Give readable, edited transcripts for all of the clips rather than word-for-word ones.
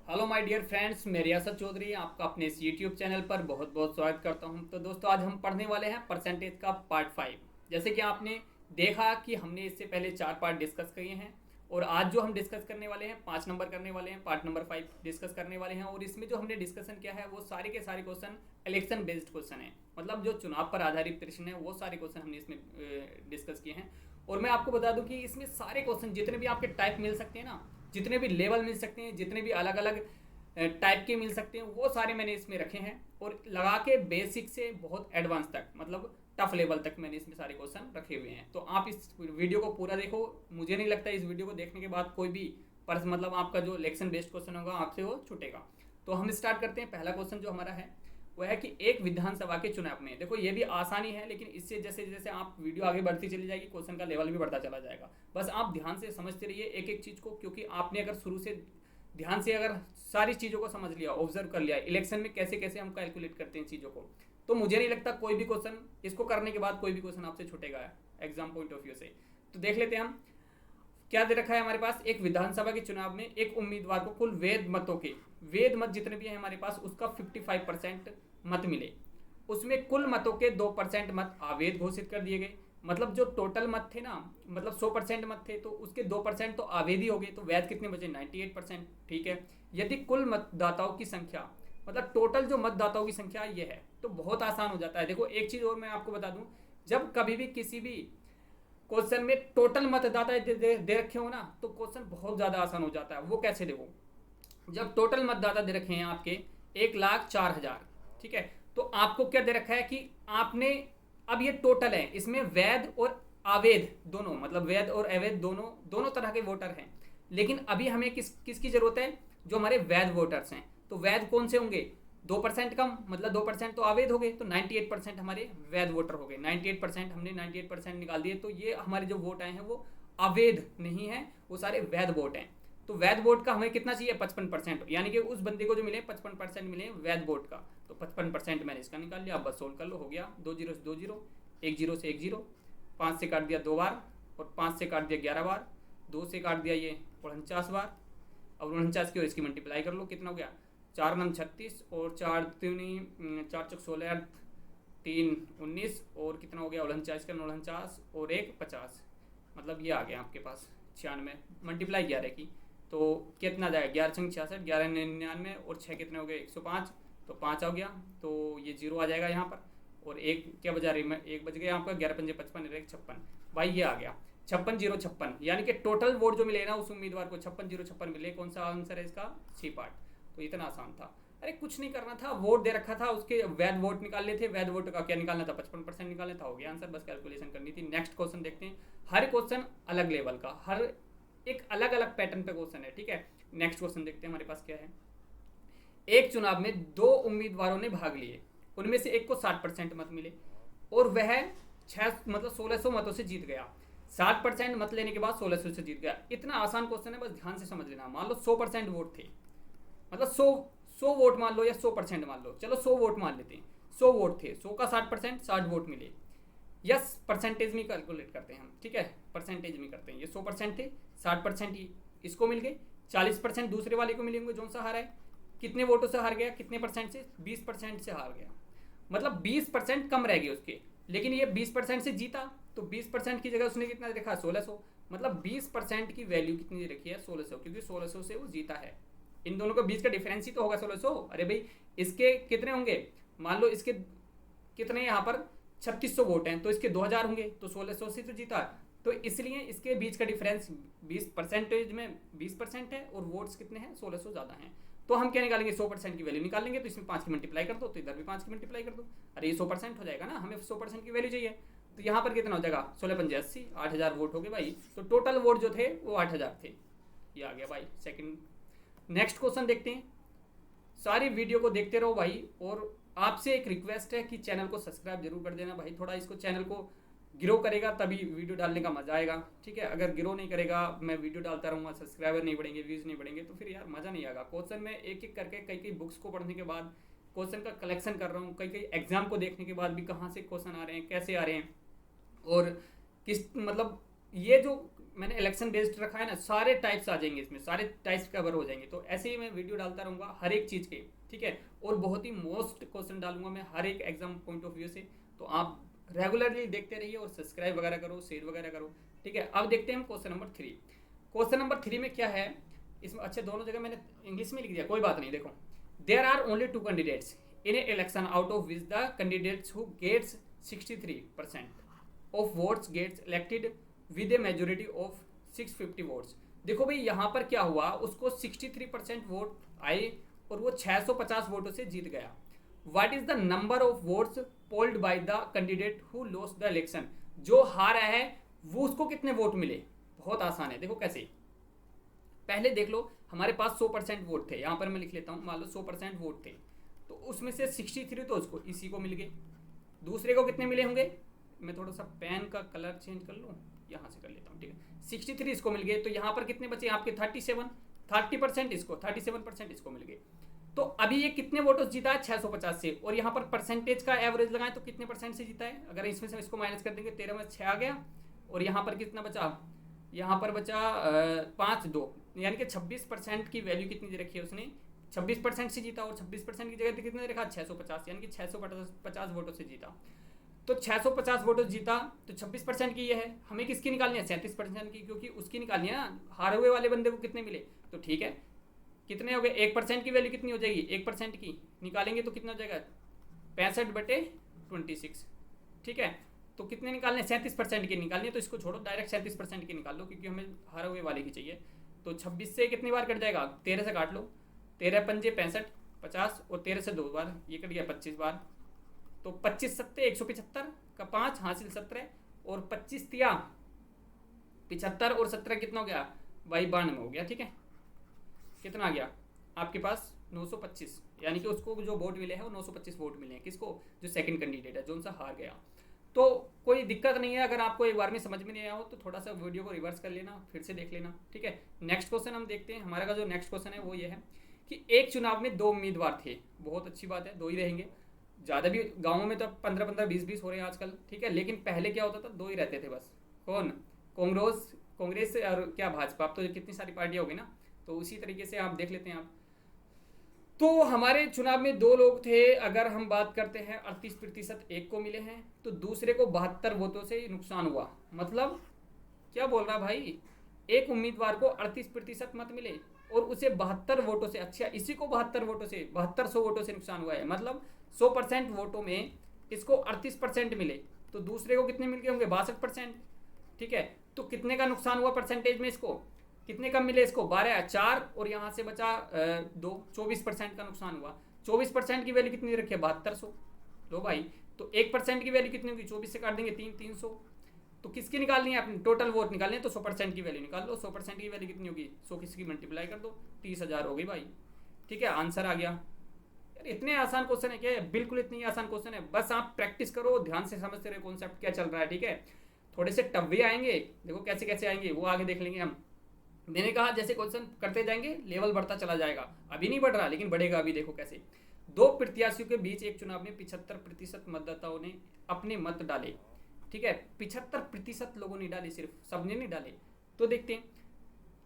Hello my dear friends, मैं रियासत चौधरी आपका अपने इस यूट्यूब चैनल पर बहुत बहुत स्वागत करता हूं। तो दोस्तों, आज हम पढ़ने वाले हैं परसेंटेज का पार्ट 5। जैसे कि आपने देखा कि हमने इससे पहले 4 पार्ट डिस्कस किए हैं और आज जो हम डिस्कस करने वाले हैं 5 नंबर करने वाले हैं, पार्ट नंबर 5 डिस्कस करने वाले हैं। और इसमें जो हमने डिस्कशन किया है वो सारे के सारे क्वेश्चन इलेक्शन बेस्ड क्वेश्चन है, मतलब जो चुनाव पर आधारित प्रश्न है वो सारे क्वेश्चन हमने इसमें डिस्कस किए हैं। और मैं आपको बता दूं कि इसमें सारे क्वेश्चन जितने भी आपके टाइप मिल सकते हैं ना, जितने भी लेवल मिल सकते हैं, जितने भी अलग अलग टाइप के मिल सकते हैं, वो सारे मैंने इसमें रखे हैं। और लगा के बेसिक से बहुत एडवांस तक, मतलब टफ लेवल तक मैंने इसमें सारे क्वेश्चन रखे हुए हैं। तो आप इस वीडियो को पूरा देखो। मुझे नहीं लगता इस वीडियो को देखने के बाद कोई भी पर मतलब आपका जो इलेक्शन बेस्ड क्वेश्चन होगा आपसे वो छूटेगा। तो हम स्टार्ट करते हैं। पहला क्वेश्चन जो हमारा है वो है कि एक विधानसभा के चुनाव में, देखो ये भी आसानी है, लेकिन इससे जैसे जैसे आप वीडियो आगे बढ़ती चली जाएगी क्वेश्चन का लेवल भी बढ़ता चला जाएगा। बस आप ध्यान से समझते रहिए एक एक चीज़ को, क्योंकि आपने अगर शुरू से ध्यान से अगर सारी चीज़ों को समझ लिया, ऑब्जर्व कर लिया इलेक्शन में कैसे कैसे हम कैलकुलेट करते हैं चीज़ों को, तो मुझे नहीं लगता कोई भी क्वेश्चन इसको करने के बाद कोई भी क्वेश्चन आपसे छूटेगा एग्जाम पॉइंट ऑफ व्यू से। तो देख लेते हैं हम क्या दे रखा है हमारे पास। एक विधानसभा के चुनाव में एक उम्मीदवार को कुल वैध मत जितने भी हैं हमारे पास उसका 55% मत मिले। उसमें कुल मतों के 2% मत अवैध घोषित कर दिए गए। मतलब जो टोटल मत थे ना, मतलब 100% मत थे तो उसके 2% तो अवैध ही हो गए, तो वैध कितने बचे? 98%। ठीक है, यदि कुल मतदाताओं की संख्या, मतलब टोटल जो मतदाताओं की संख्या ये है, तो बहुत आसान हो जाता है। देखो एक चीज़ और मैं आपको बता दूं, जब कभी भी किसी भी क्वेश्चन में टोटल मतदाता दे रखे हो ना, तो क्वेश्चन बहुत ज़्यादा आसान हो जाता है। वो कैसे? देखो, जब टोटल मतदाता दे रखे हैं आपके 1,04,000, ठीक है, तो आपको क्या दे रखा है कि आपने, अब ये टोटल है, इसमें वैध और अवैध दोनों, मतलब वैध और अवैध दोनों दोनों तरह के वोटर हैं। लेकिन अभी हमें किसकी जरूरत है? जो हमारे वैध वोटर्स हैं। तो वैध कौन से होंगे? 2% कम, मतलब 2% तो अवैध हो गए, तो 98% हमारे वैध वोटर हो गए। 98% हमने 98% निकाल दिए, तो ये हमारे जो वोट आए हैं वो अवैध नहीं है, वो सारे वैध वोट हैं। तो वैध वोट का हमें कितना चाहिए? 55%, यानी कि उस बंदे को जो मिले 55% मिले वैध वोट का। तो 55% मैंने इसका निकाल लिया। अब बस सोल्व कर लो, हो गया। 2 जीरो से 2 जीरो, 1 जीरो से 1 जीरो, 5 से काट दिया 2 बार, और 5 से काट दिया 11 बार, 2 से काट दिया ये 49 बार। अब 49 की और इसकी मल्टीप्लाई कर लो, कितना हो गया? 4 9 36 और 4 3 4 चौक 16, 3 19, और कितना हो गया? 49 का 49 और 1 50, मतलब ये आ गया आपके पास 96। मल्टीप्लाई 11 की तो कितना जाएगा? 11 छंग 66, 11 99 और 6 कितने हो गए? 105, तो 5 आ गया, तो ये जीरो आ जाएगा यहाँ पर। और एक क्या बजा रही? मैं एक बज गया आपका, 11 पंजे 55, 1 56, भाई ये आ गया 56,056। यानी कि टोटल वोट जो मिले ना उस उम्मीदवार को 56,056 मिले। कौन सा आंसर है इसका? C part. तो इतना आसान था। अरे कुछ नहीं करना था, वोट दे रखा था, उसके वैध वोट निकालने थे। वैध वोट का क्या निकालना था? 55% निकालना था, हो गया आंसर। बस कैलकुलेशन करनी थी। नेक्स्ट क्वेश्चन देखते हैं। हर क्वेश्चन अलग लेवल का, हर एक अलग अलग पैटर्न पे क्वेश्चन है, ठीक है। नेक्स्ट क्वेश्चन देखते हैं हमारे पास क्या है। एक चुनाव में 2 उम्मीदवारों ने भाग लिए, उनमें से एक को 60% मत मिले और वह 1600 मतों से जीत गया। 60% मत लेने के बाद 1600 से जीत गया। इतना आसान क्वेश्चन है, बस ध्यान से समझ लेना। मान लो 100% वोट थे, मतलब 100 वोट मान लो, या 100% मान लो, चलो 100 वोट मान लेते हैं। 100 वोट थे, 100 का 60%, 60 वोट मिले। यस, परसेंटेज में कैलकुलेट करते हैं हम, ठीक है, परसेंटेज में करते हैं। ये 100% थे, 60% इसको मिल गए, 40% दूसरे वाले को मिलेंगे जो सा हारा है। कितने वोटों से हार गया? कितने परसेंट से? 20% से हार गया, मतलब 20% कम रह गए उसके। लेकिन ये 20% से जीता, तो 20% की जगह उसने कितना देखा? 1600। मतलब 20% की वैल्यू कितनी रखी है? 1600, क्योंकि 1600 से वो जीता है। इन दोनों के बीच का डिफरेंस ही तो होगा 1600। अरे भाई, इसके कितने होंगे? मान लो इसके कितने यहाँ पर 3600 वोट हैं, तो इसके 2000 होंगे, तो 1600 से तो जीता। तो इसलिए इसके बीच का डिफरेंस 20% में 20% है, और वोट्स कितने हैं? 1600 ज़्यादा हैं। तो हम क्या निकालेंगे? 100% की वैल्यू निकालेंगे। तो इसमें 5 की मल्टीप्लाई कर दो, तो इधर भी 5 की मल्टीप्लाई कर दो। अरे ये 100% हो जाएगा ना, हमें 100% की वैल्यू चाहिए। तो यहाँ पर कितना हो जाएगा? 16 पंजे 80, 8000 वोट हो गए भाई। तो टोटल वोट जो थे वो 8000 थे। ये आ गया भाई सेकंड। नेक्स्ट क्वेश्चन देखते हैं। सारी वीडियो को देखते रहो भाई, और आपसे एक रिक्वेस्ट है कि चैनल को सब्सक्राइब जरूर कर देना भाई। थोड़ा इसको चैनल को ग्रो करेगा तभी वीडियो डालने का मजा आएगा, ठीक है। अगर ग्रो नहीं करेगा, मैं वीडियो डालता रहूँगा, सब्सक्राइबर नहीं बढ़ेंगे, व्यूज़ नहीं बढ़ेंगे, तो फिर यार मज़ा नहीं आएगा। क्वेश्चन में एक एक करके कई कई बुक्स को पढ़ने के बाद क्वेश्चन का कलेक्शन कर रहा हूँ, कई कई एग्जाम को देखने के बाद भी कहाँ से क्वेश्चन आ रहे हैं, कैसे आ रहे हैं, और किस, मतलब ये जो मैंने इलेक्शन बेस्ड रखा है ना, सारे टाइप्स आ जाएंगे इसमें, सारे टाइप्स कवर हो जाएंगे। तो ऐसे ही मैं वीडियो डालता रहूँगा हर एक चीज़ के, ठीक है। और बहुत ही मोस्ट क्वेश्चन डालूंगा मैं हर एक एग्जाम पॉइंट ऑफ व्यू से। तो आप रेगुलरली देखते रहिए और सब्सक्राइब वगैरह करो, शेयर वगैरह करो, ठीक है। अब देखते हैं हम क्वेश्चन नंबर 3। क्वेश्चन नंबर 3 में क्या है इसमें, अच्छा दोनों जगह मैंने इंग्लिश में लिख दिया, कोई बात नहीं। देखो, there are only 2 candidates in a election out of which the candidates who gets 63% of votes gets elected with a majority of 650 votes. देखो भाई यहाँ पर क्या हुआ, उसको 63% वोट आए और वो 650 वोटों से जीत गया। What is the number of votes polled by the candidate who lost the election. जो हारा है वो उसको कितने वोट मिले। बहुत आसान है, देखो कैसे। पहले देख लो, हमारे पास 100% वोट थे, यहाँ पर मैं लिख लेता हूँ, मान लो 100% वोट थे, तो उसमें से 63 तो उसको इसी को मिल गए। दूसरे को कितने मिले होंगे, मैं थोड़ा सा पेन का कलर चेंज कर लूँ, यहाँ से कर लेता हूँ, ठीक है। 63 इसको मिल गए, तो यहाँ पर कितने बचे आपके 37, 30% इसको, 37% इसको मिल गए। तो अभी ये कितने वोटों से जीता है, 650 से। और यहाँ पर परसेंटेज का एवरेज लगाएं तो कितने परसेंट से जीता है, अगर इसमें से इसको माइनस कर देंगे 13 में 6 आ गया, और यहाँ पर कितना बचा, यहाँ पर बचा 5 2, यानी कि 26% की वैल्यू कितनी दे रखी है उसने, 26% से जीता। और 26% की जगह कितने दे रखा, 650, यानी कि 650 वोटों से जीता। तो 650 वोटों से जीता, तो 26% की ये है। हमें किसकी निकालनी है, 37% की, क्योंकि उसकी निकालनी है ना, हारे हुए वाले बंदे को कितने मिले। तो ठीक है, कितने हो गए, 1% की वैल्यू कितनी हो जाएगी, 1% की निकालेंगे तो कितना हो जाएगा, 65/26, ठीक है। तो कितने निकालने, 37% की निकालनी है, तो इसको छोड़ो, डायरेक्ट 37% की निकाल लो, क्योंकि हमें हारे हुए वाले की चाहिए। तो 26 से कितनी बार कट जाएगा, 13 से काट लो, 13 पंजे 65, 50, और 13 से 2 बार, ये कट गया 25 बार। तो 25 सत्ते 175 का 5 हासिल 17, और 25 तिया 75, और 17 कितना हो गया भाई, 92 हो गया, ठीक है। कितना आ गया आपके पास, 925, यानी कि उसको जो वोट मिले हैं वो 925 वोट मिले हैं, किसको, जो सेकंड कैंडिडेट है, जो उनसे हार गया। तो कोई दिक्कत नहीं है, अगर आपको एक बार में समझ में नहीं आया हो तो थोड़ा सा वीडियो को रिवर्स कर लेना, फिर से देख लेना, ठीक है। नेक्स्ट क्वेश्चन हम देखते हैं। हमारा का जो नेक्स्ट क्वेश्चन है वो ये है कि एक चुनाव में 2 उम्मीदवार थे। बहुत अच्छी बात है, 2 ही रहेंगे, ज़्यादा भी गाँवों में तो 15-15, 20-20 हो रहे हैं आजकल, ठीक है। लेकिन पहले क्या होता था, 2 ही रहते थे बस। कौन, कांग्रेस और क्या भाजपा, अब तो कितनी सारी पार्टियाँ हो गई ना। तो उसी तरीके से आप देख लेते हैं आप। तो हमारे चुनाव में 2 लोग थे। अगर हम बात करते हैं 38% एक को मिले हैं, तो दूसरे को 72 वोटों से नुकसान हुआ। मतलब क्या बोल रहा भाई, एक उम्मीदवार को 38% मत मिले और उसे 72 वोटों से, अच्छा इसी को 72 वोटों से, 7200 वोटों से नुकसान हुआ है। मतलब 100% वोटों में इसको 38% मिले, तो दूसरे को कितने मिल गए होंगे, 62%, ठीक है। तो कितने का नुकसान हुआ परसेंटेज में, इसको कितने कम मिले, इसको 12, 4, और यहाँ से बचा 2, 24% का नुकसान हुआ। 24% की वैल्यू कितनी रखी है, 7200। लो भाई, तो 1% की वैल्यू कितनी होगी, 24 से काट देंगे 300। तो किसकी निकालनी है, अपनी टोटल वोट निकालनी है, तो 100% की वैल्यू निकाल लो। 100% की वैल्यू कितनी होगी, 100 किसकी मल्टीप्लाई कर दो, 30,000 हो गई भाई, ठीक है। आंसर आ गया यार। इतने आसान क्वेश्चन है क्या, बिल्कुल इतनी आसान क्वेश्चन है, बस आप प्रैक्टिस करो, ध्यान से समझते रहे कॉन्सेप्ट क्या चल रहा है, ठीक है। थोड़े से टफ भी आएंगे, देखो कैसे कैसे आएंगे वो आगे देख लेंगे हम। मैंने कहा जैसे क्वेश्चन करते जाएंगे लेवल बढ़ता चला जाएगा, अभी नहीं बढ़ रहा लेकिन बढ़ेगा अभी। देखो कैसे, 2 प्रत्याशियों के बीच एक चुनाव में 75% मतदाताओं ने अपने मत डाले, ठीक है। 75% लोगों ने डाले, सिर्फ सबने नहीं डाले। तो देखते हैं,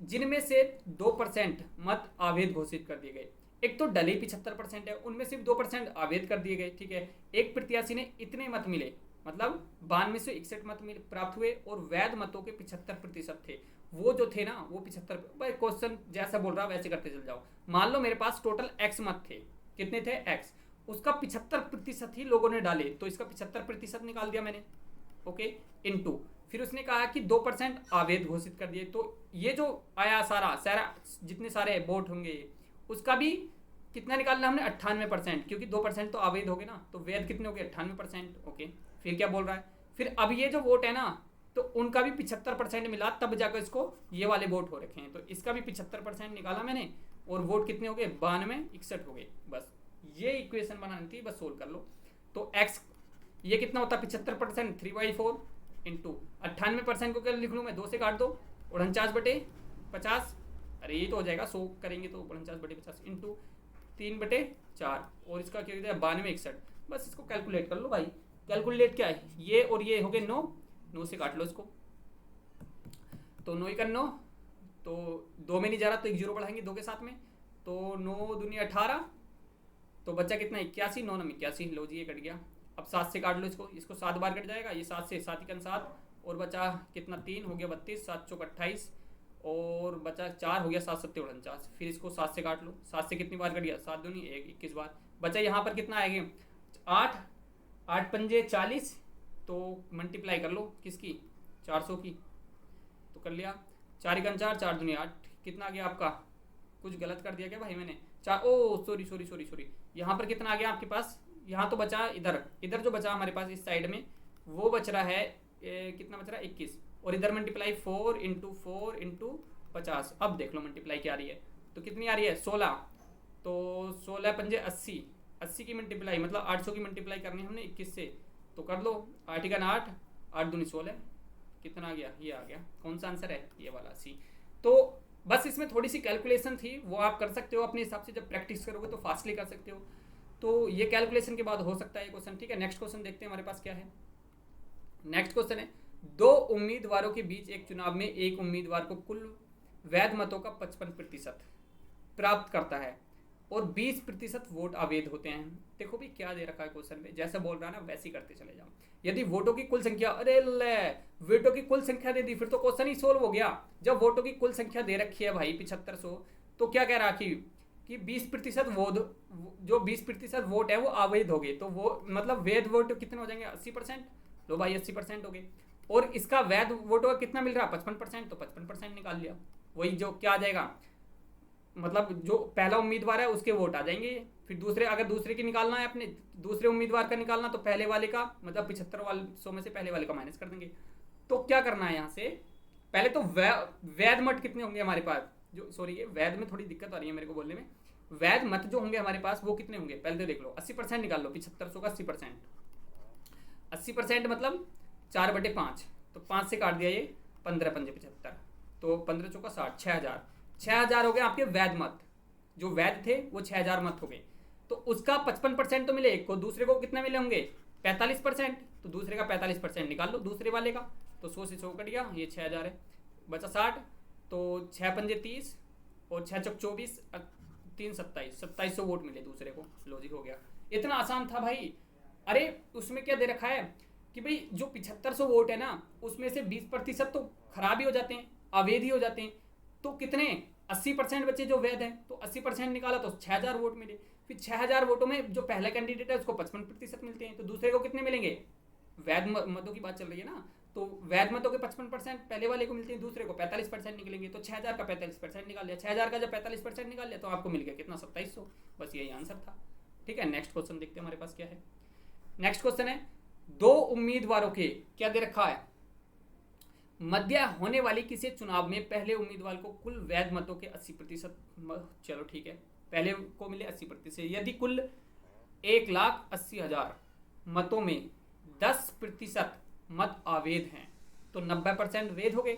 जिनमें से 2% मत अवैध घोषित कर दिए गए। एक तो डले 75% है, उनमें सिर्फ 2% अवैध कर दिए गए, ठीक है। एक प्रत्याशी ने इतने मत मिले, मतलब 92 से 61 मत मिले प्राप्त हुए, और वैध मतों के 75% थे। वो जो थे ना वो 75, भाई क्वेश्चन जैसा बोल रहा वैसे करते चल जाओ। मान लो मेरे पास टोटल x मत थे, कितने थे x, उसका 75% ही लोगों ने डाले, तो इसका 75% निकाल दिया मैंने, ओके, इनटू फिर उसने कहा कि 2% अवैध घोषित कर दिए। तो ये जो आया सारा जितने सारे वोट होंगे उसका भी कितना निकालना हमने, 98%, क्योंकि 2% तो अवैध हो गए ना, तो वैध कितने हो गए, 98%, ओके। फिर क्या बोल रहा है, फिर अब ये जो वोट है ना, तो उनका भी 75% मिला, तब जाकर इसको ये वाले वोट हो रखे हैं। तो इसका भी 75% निकाला मैंने, और वोट कितने हो गए, 92, 61 हो गए। बस ये इक्वेशन बनानी थी, बस सोल्व कर लो। तो x ये कितना होता है, 75%, 3/4 इंटू 98% को क्या लिख लूँ मैं, 2 से काट दो, 49/50, अरे ये तो हो जाएगा 100 करेंगे तो 49/50 इंटू 3/4, और इसका क्या कहते हैं 92, 61। बस इसको कैलकुलेट कर लो भाई। कैलकुलेट क्या है, ये और ये हो गए 9 से काट लो इसको। तो 9 का 9, तो 2 में नहीं जा रहा तो 1 जीरो बढ़ाएंगे 2 के साथ में, तो 9 दूनी 18, तो बच्चा कितना 81, 9 9 81, लो जी ये कट गया। अब 7 से काट लो इसको 7 बार कट जाएगा, ये 7 से 7 ही 7, और बचा कितना 3 हो गया 32, 7 चौक 28, और बचा 4 हो गया 7 7 49, फिर इसको 7 से काट लो, 7 से कितनी बार कट गया 7 दूनी 1 21 बार। बचा यहाँ पर कितना आएगा 8, 8 पंजे 40, तो मल्टीप्लाई कर लो किसकी 400 की, तो कर लिया 4 1 4, 4 दूनी 8, कितना आ गया आपका, कुछ गलत कर दिया क्या भाई मैंने, चार, ओ सॉरी सॉरी सॉरी सॉरी, यहाँ पर कितना आ गया आपके पास, यहाँ तो बचा इधर जो बचा हमारे पास इस साइड में वो बच रहा है कितना बच रहा है 21, और इधर मल्टीप्लाई 4 इंटू 4 इंटू 50। अब देख लो मल्टीप्लाई क्या आ रही है, तो कितनी आ रही है 16, तो 16 पंजे 80, 80 की मल्टीप्लाई मतलब 800 की मल्टीप्लाई करनी है हमने 21 से, तो कर लो 8 का 8, 8 दूनी 16, कितना आ गया, ये आ गया, कौन सा आंसर है ये वाला सी। तो बस इसमें थोड़ी सी कैलकुलेशन थी, वो आप कर सकते हो अपने हिसाब से, जब प्रैक्टिस करोगे तो फास्टली कर सकते हो। तो ये कैलकुलेशन के बाद हो सकता है ये क्वेश्चन। ठीक है, नेक्स्ट क्वेश्चन देखते हैं हमारे पास क्या है। नेक्स्ट क्वेश्चन है, 2 उम्मीदवारों के बीच एक चुनाव में एक उम्मीदवार को कुल वैध मतों का 55% प्राप्त करता है और 20% वोट अवैध होते हैं। देखो भी क्या दे रखा है क्वेश्चन में, जैसा बोल रहा है ना वैसे ही करते चले जाओ। यदि वोटों की कुल संख्या, अरे ले वोटों की कुल संख्या दे दी, फिर तो क्वेश्चन ही सोल्व हो गया। जब वोटों की कुल संख्या दे रखी है भाई 7500, तो क्या कह रहा कि 20% वोट, जो 20% वोट है वो अवैध हो गए, तो वो मतलब वैध वोट कितने हो जाएंगे 80%, लो भाई 80% हो गए, और इसका वैध वोटों का कितना मिल रहा है 55%, तो 55% निकाल लिया। वही जो क्या आ जाएगा, मतलब जो पहला उम्मीदवार है उसके वोट आ जाएंगे, फिर दूसरे, अगर दूसरे की निकालना है अपने दूसरे उम्मीदवार का निकालना, तो पहले वाले का मतलब 75% में से पहले वाले का माइनस कर देंगे। तो क्या करना है यहाँ से, पहले तो वैध मत कितने होंगे हमारे पास, जो सॉरी ये वैध में थोड़ी दिक्कत आ रही है मेरे को बोलने में, वैध मत जो होंगे हमारे पास वो कितने होंगे पहले तो देख लो, 80% निकाल लो, 7500 का 80%, 80% मतलब 4/5, तो 5 से काट दिया ये 15 पंजे 75, तो 15 चौका 60, 6000, 6000 हो गए आपके वैध मत, जो वैध थे वो 6000 मत हो गए। तो उसका 55% तो मिले एक को, दूसरे को कितने मिले होंगे 45%, तो दूसरे का 45% निकाल लो दूसरे वाले का, तो 100 से 100 कट गया, ये 6000 है, बचा 60, तो 6 पंजे 30 और 6 चौक 24, 3 27, 2700 वोट मिले दूसरे को, लॉजिक हो गया। इतना आसान था भाई। अरे उसमें क्या दे रखा है कि भाई जो 7500 वोट है ना उसमें से 20% तो खराब ही हो जाते हैं, अवैध ही हो जाते हैं, तो कितने 80% बच्चे जो वैध हैं, तो 80% निकाला तो 6000 वोट मिले। फिर 6000 वोटों में जो पहला कैंडिडेट है उसको 55% मिलते हैं, तो दूसरे को कितने मिलेंगे, वैध मतों की बात चल रही है ना, तो वैध मतों के 55% पहले वाले को मिलते हैं, दूसरे को 45% निकलेंगे, तो 6000 का 45% निकाल लिया, 6000 का जब 45% निकाल लिया तो आपको मिल गया कितना 2700, बस यही आंसर था। ठीक है, नेक्स्ट क्वेश्चन देखते हैं हमारे पास क्या है। नेक्स्ट क्वेश्चन है, 2 उम्मीदवारों के क्या दे रखा है, मध्य होने वाली किसी चुनाव में पहले उम्मीदवार को कुल वैध मतों के 80%, चलो ठीक है पहले को मिले 80%, यदि कुल 1,80,000 मतों में 10% मत अवैध हैं तो 90% वैध हो गए।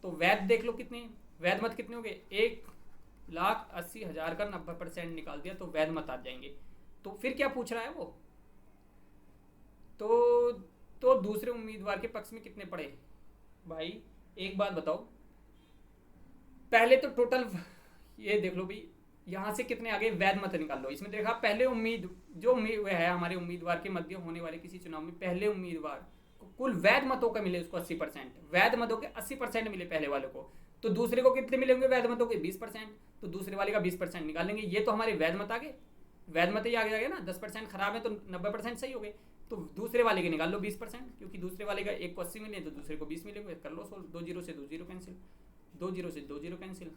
तो वैध देख लो कितने, वैध मत कितने हो गए, 1,80,000 का 90% निकाल दिया तो वैध मत आ जाएंगे। तो फिर क्या पूछ रहा है वो, तो दूसरे उम्मीदवार के पक्ष में कितने पड़े भाई, एक बात बताओ, पहले तो टोटल ये देख लो भाई, यहां से कितने आ गए वैध मत निकाल लो। इसमें देखा पहले जो है हमारे उम्मीदवार के मध्य होने वाले किसी चुनाव में पहले उम्मीदवार को कुल वैध मतों का मिले उसको 80%, वैध मतों के 80% मिले पहले वाले को, तो दूसरे को कितने मिलेंगे वैध मतों के 20%, तो दूसरे वाले का 20% निकालेंगे। ये तो हमारे वैध मत आ गए, वैध मत ही आ गया ना, 10% खराब है तो 90% सही हो गए, तो दूसरे वाले के निकाल लो 20%, क्योंकि दूसरे वाले का एक को 80 मिले तो दूसरे को 20 मिलेंगे, कर लो 2 जीरो से 2 जीरो कैंसिल, 2 जीरो से 2 जीरो कैंसिल,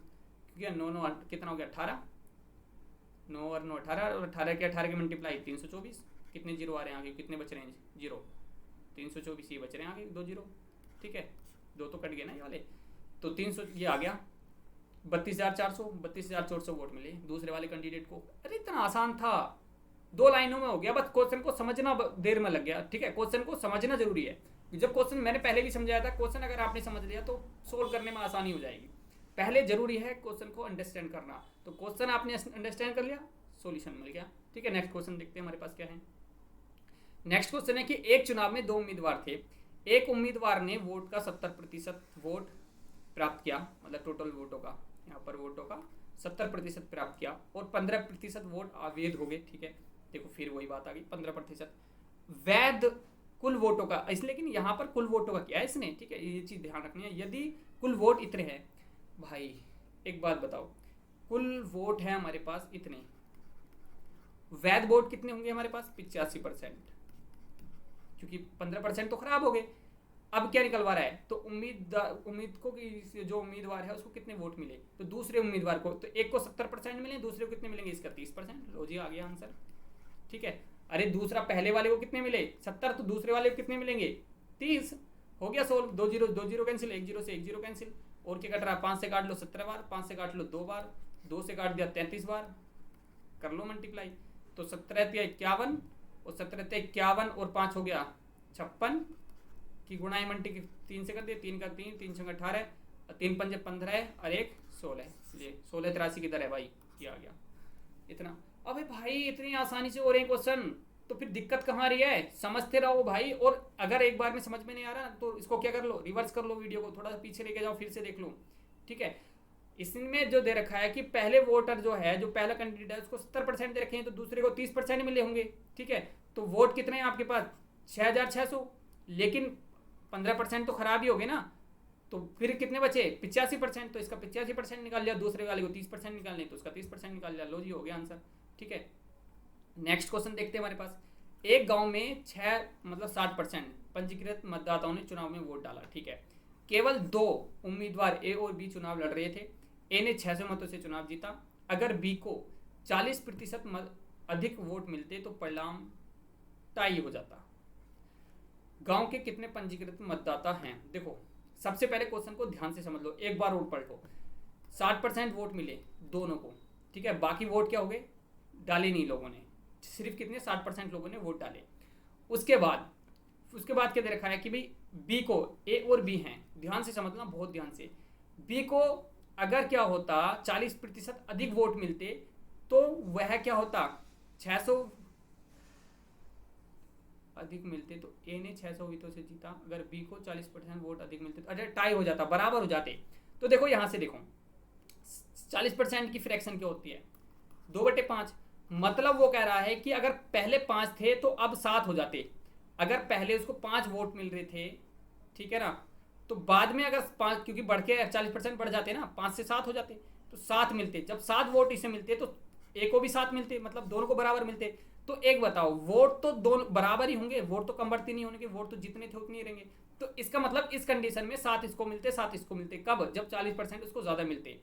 क्योंकि 9 9 कितना हो गया 18, 9 और 9 18, और 18 के 18 के मल्टीप्लाई 324, कितने जीरो आ रहे हैं आगे, कितने बच रहे हैं जीरो, 324 ये बच रहे हैं आगे 2 जीरो। ठीक है, 2 तो कट गए ना ये वाले, तो 300 ये आ गया 32,400 वोट मिले दूसरे वाले कैंडिडेट को। अरे इतना आसान था, 2 लाइनों में हो गया, बस क्वेश्चन को समझना देर में लग गया। ठीक है, क्वेश्चन को समझना जरूरी है, जब क्वेश्चन मैंने पहले भी समझाया था, क्वेश्चन अगर आपने समझ लिया तो सोल्व करने में आसानी हो जाएगी। पहले जरूरी है क्वेश्चन को अंडरस्टैंड करना, तो क्वेश्चन आपने अंडरस्टैंड कर लिया, सॉल्यूशन मिल गया। ठीक है, नेक्स्ट क्वेश्चन देखते हैं हमारे पास क्या है। नेक्स्ट क्वेश्चन है कि एक चुनाव में 2 उम्मीदवार थे, एक उम्मीदवार ने वोट का 70% वोट प्राप्त किया, मतलब टोटल वोटों का, यहाँ पर वोटों का 70% प्राप्त किया और 15% वोट अवैध हो गए। ठीक है, देखो फिर वही बात आ गई, 15% वैध कुल वोटों का, इसलिए लेकिन यहाँ पर कुल वोटों का किया है इसने। ठीक है, ये चीज़ ध्यान रखनी है। यदि कुल वोट इतने हैं भाई, एक बात बताओ, कुल वोट है हमारे पास इतने, वैध वोट कितने होंगे हमारे पास? 85%, क्योंकि 15% तो खराब हो गए। अब क्या निकलवा रहा है? तो उम्मीद को कि जो उम्मीदवार है उसको कितने वोट मिले, तो दूसरे उम्मीदवार को, तो एक को 70% मिले, दूसरे को कितने मिलेंगे? इसका 30%। लो जी, आ गया आंसर। ठीक है, अरे दूसरा पहले वाले को कितने मिले? 70, तो दूसरे वाले को कितने मिलेंगे? 30। हो गया सोल्व। 2 जीरो कैंसिल, 1 जीरो से 1 जीरो कैंसिल, और क्या कट रहा है? 5 से काट लो 17 बार, 5 से काट लो 2 बार, 2 से काट दिया 33 बार, कर लो मल्टीप्लाई। तो 17 51 और 17 51 और 5 हो गया 56 की गुणाई मल्टी 3 से कर दिया, 3 का 3, 3 छंग 18, 3 पंजे 15 और 1 16, इसलिए 16 83 किधर है भाई? ये आ गया इतना। अबे भाई इतनी आसानी से हो रहे हैं क्वेश्चन, तो फिर दिक्कत कहाँ रही है? समझते रहो भाई, और अगर एक बार में समझ में नहीं आ रहा तो इसको क्या कर लो, रिवर्स कर लो, वीडियो को थोड़ा सा पीछे लेके जाओ, फिर से देख लो। ठीक है, इसमें जो दे रखा है कि पहले वोटर जो है, जो पहला कैंडिडेट है, उसको 70% दे रखे हैं, तो दूसरे को 30% मिले होंगे। ठीक है, तो वोट कितने हैं आपके पास? 6600, लेकिन 15% तो खराब ही हो गए ना, तो फिर कितने बचे? 85%, तो इसका 85% निकाल लिया, दूसरे वाले को 30% निकालने, तो उसका 30% निकाल लिया। लो जी, हो गया आंसर। ठीक है, नेक्स्ट क्वेश्चन देखते हैं हमारे पास। एक गांव में 60% पंजीकृत मतदाताओं ने चुनाव में वोट डाला। ठीक है, केवल 2 उम्मीदवार ए और बी चुनाव लड़ रहे थे। ए ने 600 मतों से चुनाव जीता। अगर बी को 40% अधिक वोट मिलते तो परिणाम टाई हो जाता। गांव के कितने पंजीकृत मतदाता हैं? देखो, सबसे पहले क्वेश्चन को ध्यान से समझ लो, एक बार और पलटो। 60% वोट मिले दोनों को। ठीक है, बाकी वोट क्या हो गए? डाले नहीं लोगों ने, सिर्फ कितने? 60% लोगों ने वोट डाले। उसके बाद क्या दे रखा है कि भाई बी को, ए और बी हैं, ध्यान से समझना, बहुत ध्यान से। बी को अगर क्या होता 40% अधिक वोट मिलते, तो वह क्या होता? 600 अधिक मिलते, तो ए ने 600 वोटों से जीता। अगर बी को 40% वोट अधिक मिलते तो अरे टाई हो जाता, बराबर हो जाते। तो देखो यहां से देखो, 40% की फ्रैक्शन क्या होती है? 2/5। मतलब वो कह रहा है कि अगर पहले 5 थे तो अब 7 हो जाते। अगर पहले उसको 5 वोट मिल रहे थे, ठीक है ना, तो बाद में अगर 5, क्योंकि बढ़ के 40% बढ़ जाते ना, 5 से 7 हो जाते, तो 7 मिलते। जब 7 वोट इसे मिलते तो ए को भी 7 मिलते, मतलब दोनों को बराबर मिलते। तो एक बताओ, वोट तो दोनों बराबर ही होंगे, वोट तो कम बढ़ती नहीं होने के, वोट तो जितने थे उतने ही रहेंगे। तो इसका मतलब इस कंडीशन में 7 इसको मिलते, 7 इसको मिलते। कब? जब 40% उसको ज्यादा मिलते।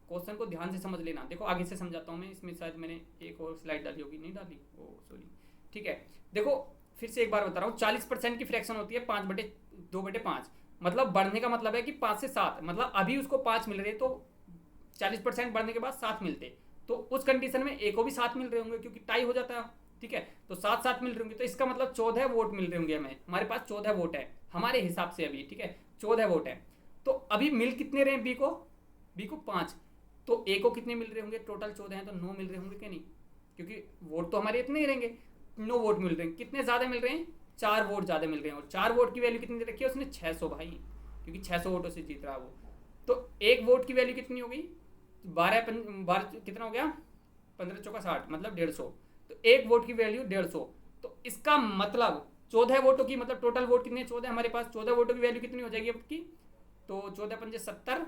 क्वेश्चन को ध्यान से समझ लेना। देखो आगे से समझाता हूँ मैं, इसमें शायद मैंने एक और स्लाइड डाली होगी, नहीं डाली, ओ सॉरी। ठीक है, देखो फिर से एक बार बता रहा हूँ, 40% की फ्रैक्शन होती है 5/2/5। मतलब बढ़ने का मतलब है कि 5 से 7, मतलब अभी उसको 5 मिल रहे, तो 40% बढ़ने के बाद 7 मिलते, तो उस कंडीशन में ए को भी 7 मिल रहे होंगे, क्योंकि टाई हो जाता है। ठीक है, तो 7-7 मिल रहे होंगे, तो इसका मतलब 14 वोट मिल रहे होंगे हमें। हमारे पास 14 वोट है हमारे हिसाब से अभी। ठीक है, 14 वोट है। तो अभी मिल कितने रहे बी को 5, तो ए को कितने मिल रहे होंगे? टोटल 14 हैं तो 9 मिल रहे होंगे कि नहीं? क्योंकि वोट तो हमारे इतने ही रहेंगे, 9 वोट मिल रहे हैं। कितने ज्यादा मिल रहे हैं? 4 वोट ज्यादा मिल रहे हैं। और 4 वोट की वैल्यू कितनी दे रखी है उसने? 600 भाई, क्योंकि 600 वोटों से जीत रहा वो। तो एक वोट की वैल्यू कितनी हो गई? 12 कितना हो गया? 15 चौका 60, मतलब 150। तो एक वोट की वैल्यू 150। तो इसका मतलब 14 वोटों की, मतलब टोटल वोट कितने? 14 हमारे पास। 14 वोटों की वैल्यू कितनी हो जाएगी आपकी? तो 14 पंजे 70,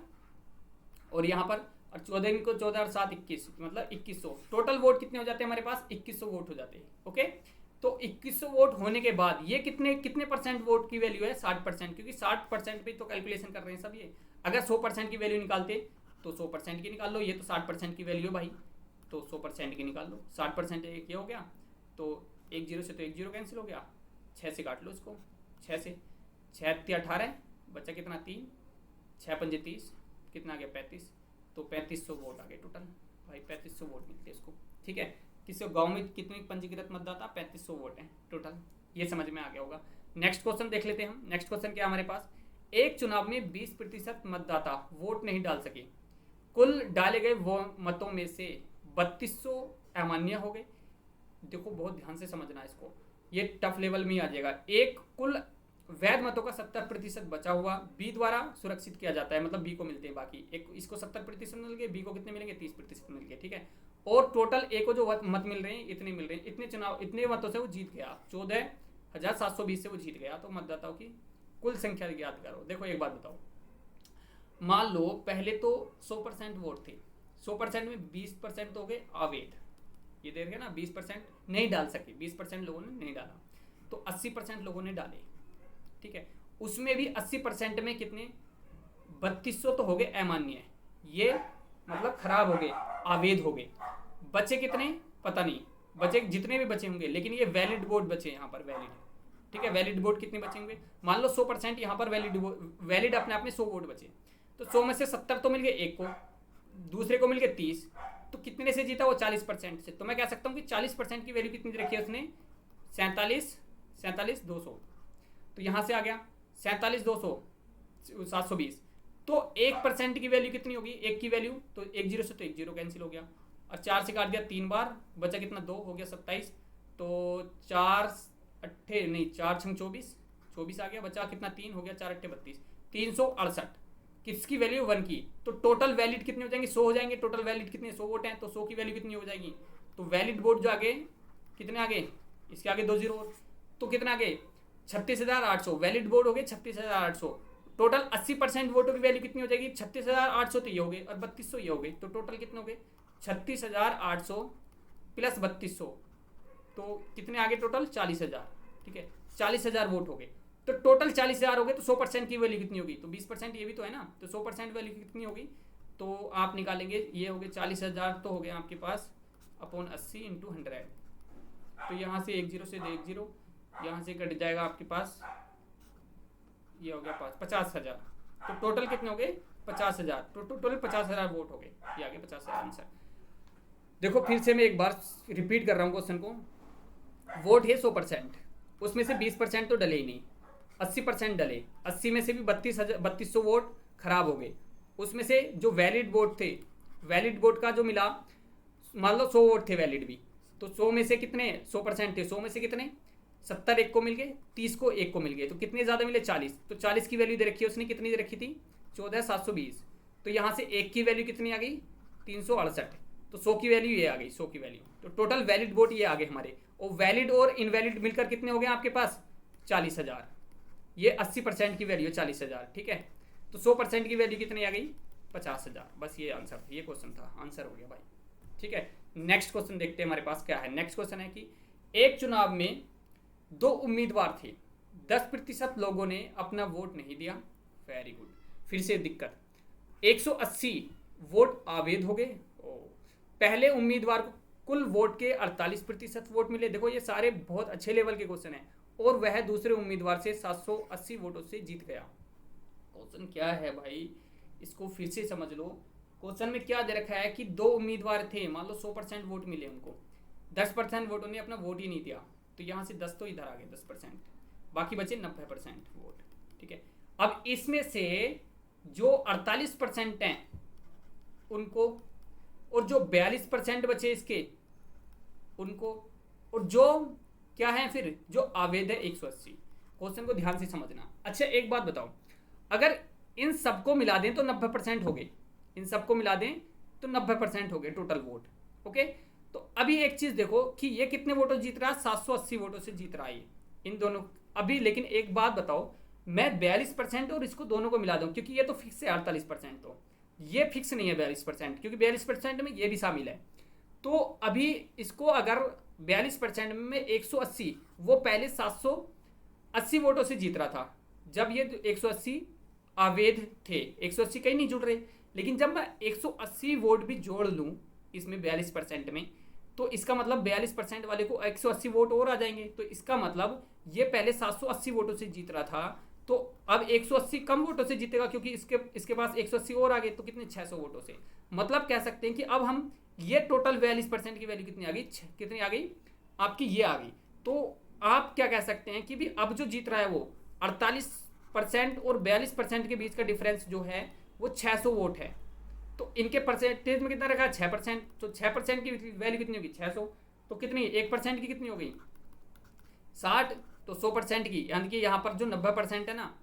और यहाँ पर और 14 को 14 और 7 21, मतलब 2100। टोटल वोट कितने हो जाते हैं हमारे पास? 2100 वोट हो जाते हैं। ओके, तो 2100 वोट होने के बाद ये कितने परसेंट वोट की वैल्यू है? 60%, क्योंकि 60% पे तो कैलकुलेशन कर रहे हैं सब ये। अगर 100% की वैल्यू निकालते तो 100% की निकाल लो, ये तो 60% की वैल्यू भाई, तो 100% की निकाल लो। 60% ये हो गया, तो 1 जीरो से तो 1 जीरो कैंसिल हो गया, 6 से काट लो इसको, 6 से 6 18, बचा कितना? 3, 6 पंजे 30, कितना आ गया? 35। तो 3500 वोट आ गए टोटल भाई, 3500 वोट मिलते हैं इसको। ठीक है, किसी गांव में कितने पंजीकृत मतदाता? 3500 वोट हैं टोटल। ये समझ में आ गया होगा। नेक्स्ट क्वेश्चन देख लेते हैं हम। नेक्स्ट क्वेश्चन क्या हमारे पास? एक चुनाव में 20% मतदाता वोट नहीं डाल सके। कुल डाले गए वो मतों में से 3200 अमान्य हो गए। देखो बहुत ध्यान से समझना इसको, ये टफ लेवल में ही आ जाएगा। एक कुल वैध मतों का 70% बचा हुआ बी द्वारा सुरक्षित किया जाता है, मतलब बी को मिलते हैं बाकी। एक इसको 70% मिल गए, बी को कितने मिलेंगे 30% मिल गए, ठीक है। और टोटल ए को जो मत मिल रहे हैं इतने मिल रहे हैं, इतने मतों से वो जीत गया, 14,720 से वो जीत गया। तो मतदाताओं की कुल संख्या ज्ञात करो। देखो एक बात बताओ, मान लो पहले तो 100% वोट थे, 100% में 20% तो हो गए अवैध, ये देख रहे ना 20% नहीं डाल सके, 20% लोगों ने नहीं डाला, तो 80% लोगों ने डाले, ठीक है। उसमें भी 80% में कितने 3200 तो हो गए अमान्य, ये मतलब खराब हो गए, अवैध हो गए। बचे कितने पता नहीं, बचे जितने भी बचे होंगे, लेकिन ये वैलिड वोट बचे यहाँ पर, वैलिड, ठीक है। वैलिड वोट कितने बचे होंगे, मान लो 100% यहाँ पर वैलिड अपने आप में 100 वोट बचे, तो 100 में से 70 तो मिल गए एक को, दूसरे को मिल गए 30, तो कितने से जीता वो 40% से। तो मैं कह सकता हूँ कि 40% की वैल्यू कितनी रखी है उसने, 47,200। तो यहाँ से आ गया 47,200 720, तो 1% की वैल्यू कितनी होगी, एक की वैल्यू, तो 1 0 से तो 1 0 कैंसिल हो गया, और 4 से काट दिया 3 बार, बचा कितना 2 हो गया 27, तो 4 6 24, 24 आ गया, बचा कितना 3 हो गया, 4 8 32, 368 किसकी वैल्यू 1 की। तो टोटल वैलिड कितने हो जाएंगे 100 हो जाएंगे, टोटल वैलिड कितने 100 वोट हैं, तो 100 की वैल्यू कितनी हो जाएगी, तो वैलिड वोट जो आगे कितने आगे, इसके आगे 2 0, तो कितना आगे 36,800, वैलिड वोट हो गए 36,800। टोटल 80% वोटों की वैल्यू कितनी हो जाएगी 36,800, तो ये हो गए, और 3200 ये हो गए, तो टोटल कितने हो गए 36,800 प्लस 3200, तो कितने आगे टोटल 40,000, ठीक है। 40,000 वोट हो गए, तो टोटल 40,000 हो गए, तो 100% की वैल्यू कितनी होगी, तो 20% ये भी तो है ना, तो 100% वैल्यू कितनी होगी, तो आप निकालेंगे, ये हो गए 40,000 तो हो गए आपके पास अपॉन 80 इंटू 100, तो यहाँ से 1 0 से 1 0, यहाँ से कट जाएगा आपके पास, ये हो गया 50,000, तो टोटल कितने हो गए 50,000, तो टोटल 50,000 वोट हो गए, ये आगे 50,000 आंसर। देखो फिर से मैं एक बार रिपीट कर रहा हूँ क्वेश्चन को, वोट है 100%, उसमें से 20% तो डले ही नहीं, 80% डले, 80 में से भी 3200 वोट खराब हो गए, उसमें से जो वैलिड वोट थे, वैलिड वोट का जो मिला, मान लो 100 वोट थे वैलिड भी, तो 100 में से कितने 100% थे, 100 में से कितने 70 एक को मिल गए, 30 को एक को मिल गए, तो कितने ज़्यादा मिले 40, तो 40 की वैल्यू दे रखी है उसने, कितनी दे रखी थी 14,720, तो यहाँ से एक की वैल्यू कितनी आ गई 368, तो 100 की वैल्यू ये आ गई, 100 की वैल्यू, तो टोटल वैलिड वोट ये आ गए हमारे, और वैलिड और इनवैलिड मिलकर कितने हो गए आपके पास 40,000, ये 80% की वैल्यू 40,000, ठीक है। तो 100% की वैल्यू कितनी आ गई 50,000, बस ये आंसर था, ये क्वेश्चन था, आंसर हो गया भाई, ठीक है। नेक्स्ट क्वेश्चन देखते हैं हमारे पास क्या है। नेक्स्ट क्वेश्चन है कि एक चुनाव में 2 उम्मीदवार थे, 10% लोगों ने अपना वोट नहीं दिया, वेरी गुड। फिर से दिक्कत, 180 वोट अवैध हो गए, पहले उम्मीदवार को कुल वोट के 48% वोट मिले, देखो ये सारे बहुत अच्छे लेवल के क्वेश्चन हैं, और वह दूसरे उम्मीदवार से 780 वोटों से जीत गया। क्वेश्चन क्या है भाई, इसको फिर से समझ लो। क्वेश्चन में क्या दे रखा है कि 2 उम्मीदवार थे, मान लो 100% वोट मिले उनको, 10% वोटों ने अपना वोट ही नहीं दिया, तो यहाँ से 10 तो इधर आ गए 10%, बाकी बचे 90% वोट, ठीक है। अब इसमें से जो 48% हैं उनको, और जो 42% बचे इसके उनको, और जो क्या है फिर जो अवैध है 180। क्वेश्चन को ध्यान से समझना। अच्छा एक बात बताओ, अगर इन सबको मिला दें तो 90% हो गए, इन सबको मिला दें तो 90% हो गए टोटल वोट, ओके। तो अभी एक चीज देखो कि ये कितने वोटों से जीत रहा है, 780 वोटों से जीत रहा है इन दोनों अभी। लेकिन एक बात बताओ, मैं 42% और इसको दोनों को मिला दूं, क्योंकि ये तो फिक्स है 48%, तो ये फिक्स नहीं है 42%, क्योंकि 42% में ये भी शामिल है। तो अभी इसको अगर 42% में 180, वो पहले 780 वोटों से जीत रहा था, जब ये 180 अवैध थे, 180 कहीं नहीं जुड़ रहे, लेकिन जब मैं 180 वोट भी जोड़ लूँ इसमें 42% में, तो इसका मतलब 42% वाले को 180 वोट और आ जाएंगे, तो इसका मतलब ये पहले 780 वोटों से जीत रहा था, तो अब 180 कम वोटों से जीतेगा, क्योंकि इसके पास 180 और आ गए, तो कितने 600 वोटों से। मतलब कह सकते हैं कि अब हम ये टोटल 42% की वैल्यू कितनी आ गई, कितनी आ गई आपकी, ये आ गई। तो आप क्या कह सकते हैं कि भी अब जो जीत रहा है वो 48% और 42% के बीच का डिफरेंस जो है वो 600 वोट है। तो इनके परसेंटेज में कितना रखा है 6%, तो 6% की वैल्यू कितनी होगी 600, तो कितनी 1% की कितनी हो गई 60, तो 100% की, यानी कि यहाँ पर जो 90% है ना,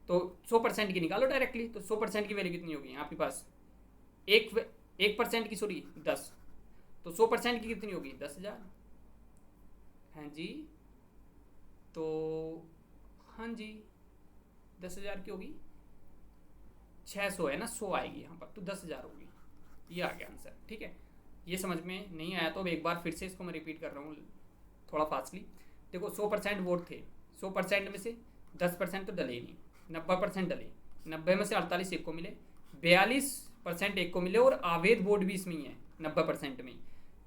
तो 100% की निकालो डायरेक्टली। तो 100% की वैल्यू कितनी होगी आपके पास? 1% की, सॉरी 10। तो 100% की कितनी होगी? 10,000। हाँ जी, तो हाँ जी 10,000 की होगी, 600 है ना, 100 आएगी यहाँ पर, तो 10,000 होगी। ये आ गया आंसर। ठीक है, ये समझ में नहीं आया तो अब एक बार फिर से इसको मैं रिपीट कर रहा हूँ थोड़ा फास्टली। देखो 100% वोट थे, 100% में से 10% तो डले ही नहीं, 90% डले, 90 में से 48 एक को मिले, 42% एक को मिले, और अवैध वोट भी इसमें ही है 90% में।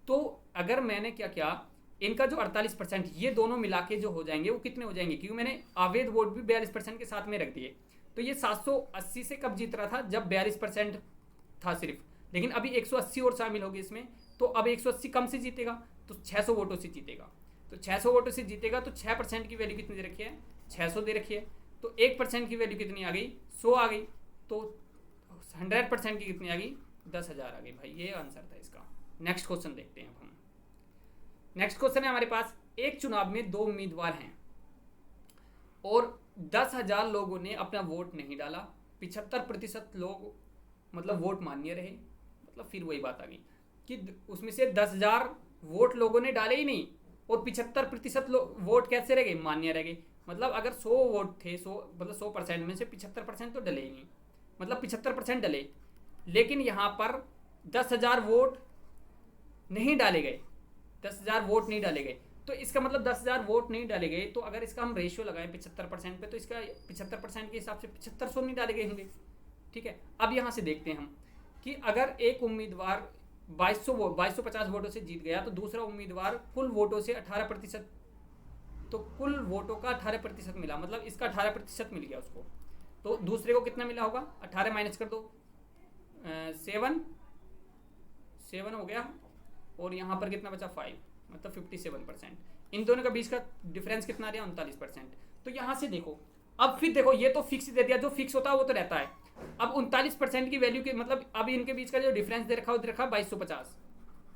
तो अगर मैंने क्या किया, इनका जो 48% ये दोनों मिला के जो हो जाएंगे वो कितने हो जाएंगे, क्योंकि मैंने अवैध वोट भी 42% के साथ में रख दिए। तो ये 780 से कब जीत रहा था? जब 42% था सिर्फ, लेकिन अभी 180 और शामिल होगी इसमें, तो अब 180 कम से जीतेगा, तो 600 वोटों से जीतेगा। तो 600 वोटों से जीतेगा, तो 6% की वैल्यू कितनी दे रखी है? 600 दे रखी है। तो 1% की वैल्यू कितनी आ गई? 100 आ गई। तो 100% की कितनी आ गई? 10,000 आ गई भाई। ये आंसर था इसका। नेक्स्ट क्वेश्चन देखते हैं अब हम। नेक्स्ट क्वेश्चन है हमारे पास, एक चुनाव में 2 उम्मीदवार हैं और 10,000 लोगों ने अपना वोट नहीं डाला, 75% लोग मतलब वोट मान्य रहे। मतलब फिर वही बात आ गई कि उसमें से 10,000 वोट लोगों ने डाले ही नहीं, और 75% वोट कैसे रह गए? मान्य रह गए। मतलब अगर 100 वोट थे, 100 मतलब 100% में से 75% तो डले ही नहीं, मतलब 75% डले, लेकिन यहाँ पर 10,000 वोट नहीं डाले गए, 10,000 वोट नहीं डाले गए। तो इसका मतलब 10,000 वोट नहीं डाले गए, तो अगर इसका हम रेशियो लगाएं 75% पे, तो इसका 75% के हिसाब से 7500 नहीं डाले गए होंगे। ठीक है, अब यहाँ से देखते हैं हम कि अगर एक उम्मीदवार 2250 वोटों से जीत गया, तो दूसरा उम्मीदवार कुल वोटों से 18%, तो कुल वोटों का 18% मिला, मतलब इसका 18% मिल गया उसको। तो दूसरे को कितना मिला होगा? 18 माइनस कर दो, 7 हो गया, और यहाँ पर कितना बचा? 5, मतलब 57%। इन दोनों का बीच का डिफरेंस कितना आ रहा? 39%। तो यहाँ से देखो, अब फिर देखो, ये तो फिक्स दे दिया, जो फिक्स होता है वो तो रहता है। अब 39% की वैल्यू के मतलब अब इनके बीच का जो डिफरेंस दे रखा है वो दे रखा 2250।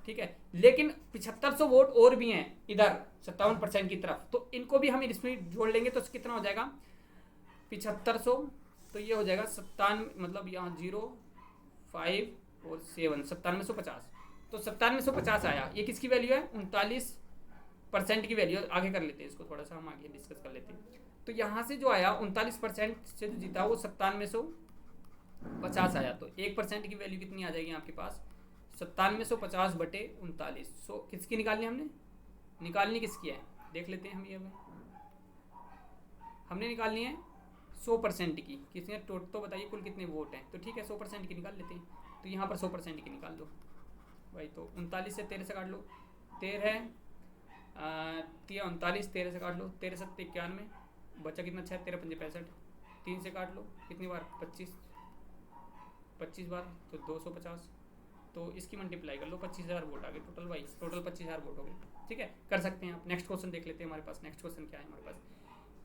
ठीक है, लेकिन 7500 वोट और भी हैं इधर 57% की तरफ, तो इनको भी हम इसमें जोड़ लेंगे, तो कितना हो जाएगा? 7500, तो ये हो जाएगा 97, मतलब यहाँ 0, 5 और 7, 9750। तो 9750 आया। ये किसकी वैल्यू है? 39% की वैल्यू। आगे कर लेते हैं इसको, थोड़ा सा हम आगे डिस्कस कर लेते हैं। तो यहाँ से जो आया 39% से जो जीता वो 9750 आया। तो 1% की वैल्यू कितनी आ जाएगी आपके पास? 9750 बटे 39। सो किसकी निकालनी हमने? निकालनी किसकी है देख लेते हैं हम। ये हमने निकालनी है 100% की। किसने तो बताइए कुल कितने वोट हैं? तो ठीक है 100% की निकाल लेते हैं। तो यहाँ पर 100% की निकाल दो भाई। तो 39 से 13 से काट लो, 13 39, 13 से काट लो, 13 7 91, बचा कितना? 6 13 5 65, 3 से काट लो, कितनी बार? 25 बार, तो 250। तो इसकी मल्टीप्लाई कर लो, 25,000 वोट आ गए टोटल भाई, टोटल 25,000 वोट हो गए। ठीक है, कर सकते हैं आप। नेक्स्ट क्वेश्चन देख लेते हैं हमारे पास। नेक्स्ट क्वेश्चन क्या है हमारे पास?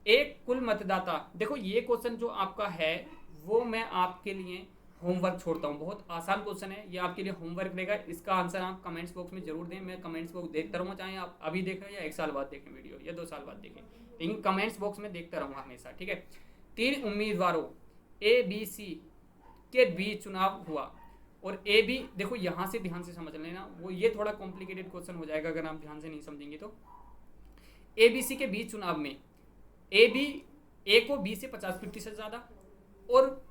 एक कुल मतदाता, देखो ये क्वेश्चन जो आपका है वो मैं आपके लिए होमवर्क छोड़ता हूँ, बहुत आसान क्वेश्चन है, ये आपके लिए होमवर्क रहेगा। इसका आंसर आप कमेंट्स बॉक्स में जरूर दें। मैं कमेंट्स बॉक्स देखता रहूँगा, चाहे आप अभी देखें या 1 साल बाद देखें वीडियो, या 2 साल बाद देखें, लेकिन कमेंट्स बॉक्स में देखता रहूँगा हमेशा। ठीक है, 3 उम्मीदवारों ABC के बीच चुनाव हुआ, और ए बी, देखो यहाँ से ध्यान से समझ लेना, वो ये थोड़ा कॉम्प्लिकेटेड क्वेश्चन हो जाएगा अगर आप ध्यान से नहीं समझेंगे तो। ABC के बीच चुनाव में ए को B से 50% ज़्यादा, और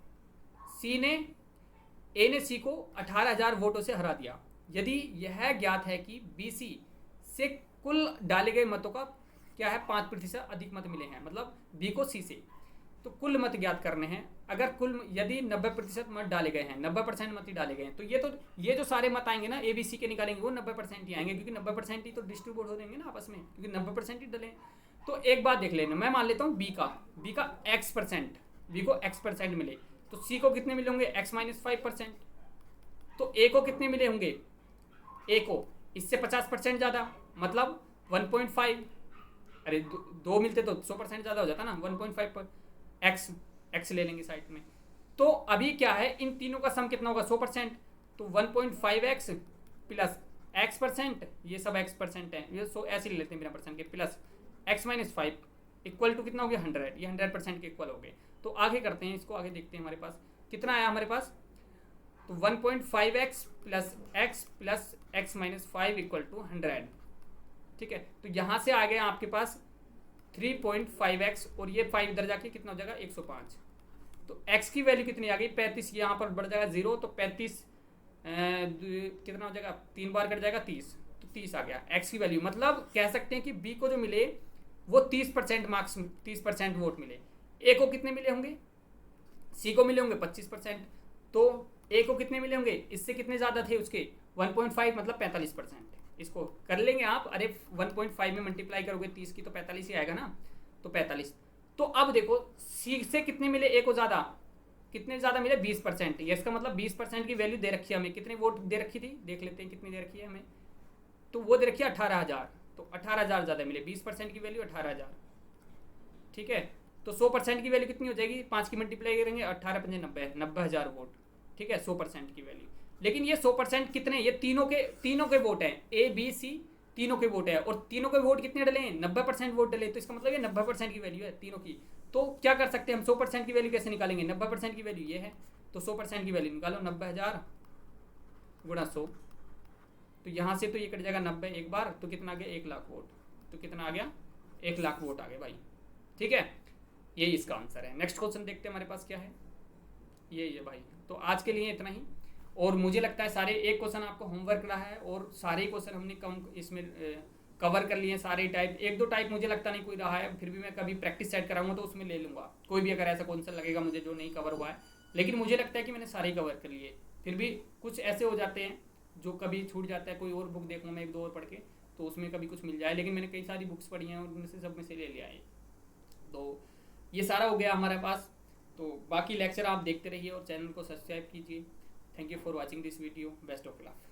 ए ने C को 18,000 वोटों से हरा दिया। यदि यह ज्ञात है कि BC से कुल डाले गए मतों का क्या है? 5% अधिक मत मिले हैं, मतलब B को C से। तो कुल मत ज्ञात करने हैं। अगर यदि 90% मत डाले गए हैं, 90% मत ही डाले गए हैं, तो ये जो सारे मत आएंगे ना ABC के निकालेंगे, वो 90% ही आएंगे, क्योंकि 90% ही तो डिस्ट्रीब्यूट हो देंगे ना आपस में, क्योंकि 90% ही डले। तो एक बात देख लेना, मैं मान लेता हूँ B का X%, B को X% मिले, तो C को कितने मिले होंगे? X-5%। तो A को कितने मिले होंगे? A को इससे 50% ज़्यादा, मतलब 1.5। अरे 2 मिलते तो 100% ज़्यादा हो जाता ना, 1.5 पर x ले लेंगे साइड में। तो अभी क्या है, इन तीनों का सम कितना होगा? 100%। तो 1.5x प्लस X%, ये सब X% है, ये ऐसे ले लेते हैं बिना परसेंट के, प्लस X-5 इक्वल टू कितना हो गया 100, ये 100% के इक्वल हो गए। तो आगे करते हैं इसको, आगे देखते हैं हमारे पास कितना आया हमारे पास। तो 1.5x plus X plus X minus 5 equal to 100। ठीक है, तो यहाँ से आ गया आपके पास 3.5x और ये 5 इधर जाके कितना हो जाएगा 105। तो x की वैल्यू कितनी आ गई 35, यहाँ पर बढ़ जाएगा 0, तो 35 कितना हो जाएगा 3 बार कट जाएगा 30, तो 30 आ गया x की वैल्यू। मतलब कह सकते हैं कि b को जो मिले वो 30% मार्क्स, 30% वोट मिले। a को कितने मिले होंगे, c को मिले होंगे 25%, तो a को कितने मिले होंगे, इससे कितने ज़्यादा थे उसके 1.5, मतलब 45%। इसको कर लेंगे आप, अरे 1.5 में मल्टीप्लाई करोगे 30 की तो 45 ही आएगा ना, तो 45। तो अब देखो सी से कितने मिले, ए को ज़्यादा, कितने ज़्यादा मिले 20%। ये इसका मतलब 20% की वैल्यू दे रखी है हमें। कितने वोट दे रखी थी, देख लेते हैं कितनी दे रखी है हमें। तो वो दे रखी है 18,000, तो 18,000 ज़्यादा मिले, 20% की वैल्यू 18,000। ठीक है, तो 100% की वैल्यू कितनी हो जाएगी, 5 की मल्टीप्लाई करेंगे 18 5 90, 90,000 वोट। ठीक है, 100% की वैल्यू। लेकिन ये 100% कितने, ये तीनों के वोट हैं, ए बी सी तीनों के वोट है, और तीनों के वोट कितने डले हैं 90% वोट डले, तो इसका मतलब ये 90% की वैल्यू है तीनों की। तो क्या कर सकते हैं हम, 100% की वैल्यू कैसे निकालेंगे, 90% की वैल्यू ये है, तो 100% की वैल्यू निकालो, 90,000 गुणा 100, तो यहाँ से तो ये कट जाएगा 90 एक बार, तो कितना आ गया 1 लाख वोट। तो कितना आ गया 1 लाख वोट आ गए भाई। ठीक है, यही इसका आंसर है। नेक्स्ट क्वेश्चन देखते हैं हमारे पास क्या है, ये भाई। तो आज के लिए इतना ही, और मुझे लगता है सारे एक क्वेश्चन आपको होमवर्क रहा है, और सारे क्वेश्चन हमने कम इसमें कवर कर लिए हैं, सारे टाइप। 1-2 टाइप मुझे लगता नहीं कोई रहा है, फिर भी मैं कभी प्रैक्टिस सेट कराऊंगा तो उसमें ले लूँगा, कोई भी अगर ऐसा क्वेश्चन लगेगा मुझे जो नहीं कवर हुआ है। लेकिन मुझे लगता है कि मैंने सारे कवर कर लिए। फिर भी कुछ ऐसे हो जाते हैं जो कभी छूट जाता है, कोई और बुक देखूँ मैं 1-2 और पढ़ के, तो उसमें कभी कुछ मिल जाए। लेकिन मैंने कई सारी बुक्स पढ़ी हैं और उनमें से सब में से ले लिया है। तो ये सारा हो गया हमारे पास। तो बाकी लेक्चर आप देखते रहिए और चैनल को सब्सक्राइब कीजिए। Thank you for watching this video, best of luck.